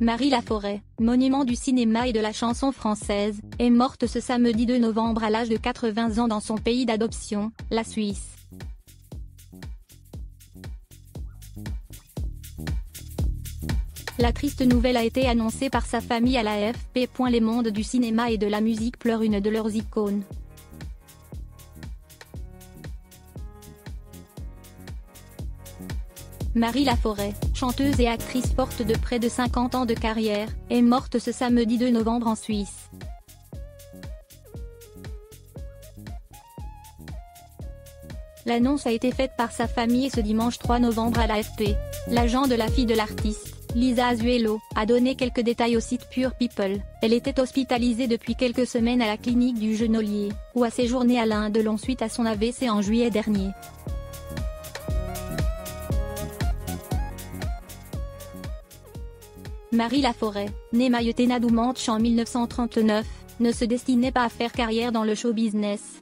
Marie Laforêt, monument du cinéma et de la chanson française, est morte ce samedi 2 novembre à l'âge de 80 ans dans son pays d'adoption, la Suisse. La triste nouvelle a été annoncée par sa famille à l'AFP. Les mondes du cinéma et de la musique pleurent une de leurs icônes. Marie Laforêt, chanteuse et actrice forte de près de 50 ans de carrière, est morte ce samedi 2 novembre en Suisse. L'annonce a été faite par sa famille ce dimanche 3 novembre à l'AFP. L'agent de la fille de l'artiste, Lisa Azuelo, a donné quelques détails au site Pure People. Elle était hospitalisée depuis quelques semaines à la clinique du Genolier, où a séjourné Alain Delon suite à son AVC en juillet dernier. Marie Laforêt, née Mayetenadoumanche en 1939, ne se destinait pas à faire carrière dans le show business.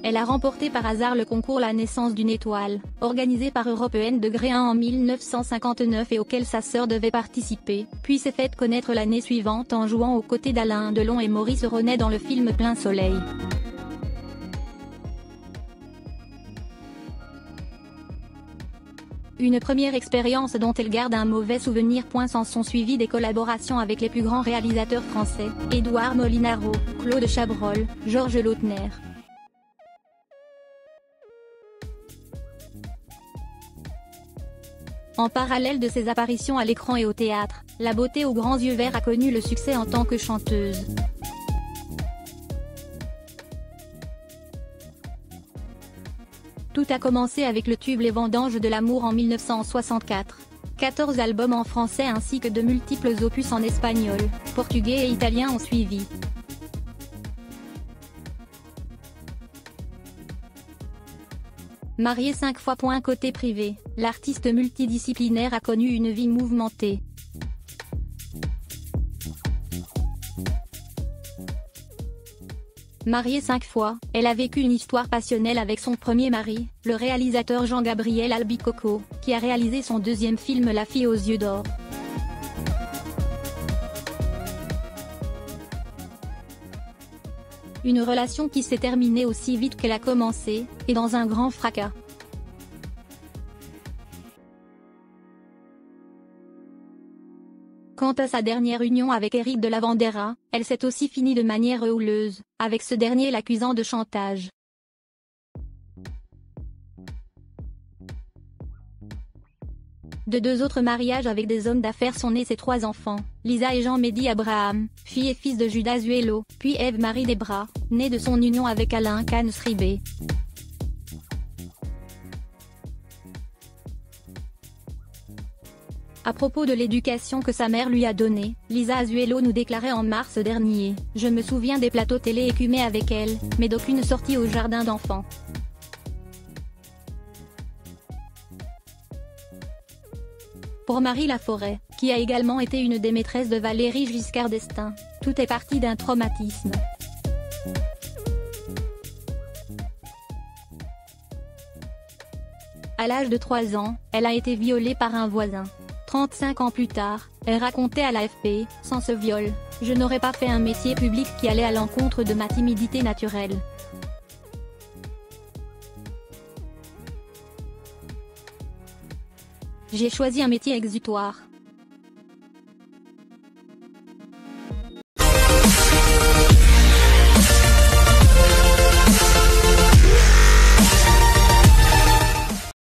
Elle a remporté par hasard le concours La naissance d'une étoile, organisé par Européenne de Gréin en 1959 et auquel sa sœur devait participer, puis s'est faite connaître l'année suivante en jouant aux côtés d'Alain Delon et Maurice Ronet dans le film Plein Soleil. Une première expérience dont elle garde un mauvais souvenir. S'en sont suivies des collaborations avec les plus grands réalisateurs français, Édouard Molinaro, Claude Chabrol, Georges Lautner. En parallèle de ses apparitions à l'écran et au théâtre, la beauté aux grands yeux verts a connu le succès en tant que chanteuse. Tout a commencé avec le tube Les Vendanges de l'amour en 1964. 14 albums en français ainsi que de multiples opus en espagnol, portugais et italien ont suivi. Mariée 5 fois. Côté privé, l'artiste multidisciplinaire a connu une vie mouvementée. Mariée 5 fois, elle a vécu une histoire passionnelle avec son premier mari, le réalisateur Jean-Gabriel Albicocco, qui a réalisé son deuxième film La fille aux yeux d'or. Une relation qui s'est terminée aussi vite qu'elle a commencé, et dans un grand fracas. Quant à sa dernière union avec Éric de Lavandera, elle s'est aussi finie de manière houleuse, avec ce dernier l'accusant de chantage. De 2 autres mariages avec des hommes d'affaires sont nés ses 3 enfants, Lisa et Jean-Mehdi Abraham, fille et fils de Judas Azuelo, puis Ève-Marie Debra, née de son union avec Alain Kahn-Sribé. À propos de l'éducation que sa mère lui a donnée, Lisa Azuelo nous déclarait en mars dernier: « Je me souviens des plateaux télé écumés avec elle, mais d'aucune sortie au jardin d'enfants. » Pour Marie Laforêt, qui a également été une des maîtresses de Valéry Giscard d'Estaing, tout est parti d'un traumatisme. À l'âge de 3 ans, elle a été violée par un voisin. 35 ans plus tard, elle racontait à l'AFP: « Sans ce viol, je n'aurais pas fait un métier public qui allait à l'encontre de ma timidité naturelle. J'ai choisi un métier exutoire.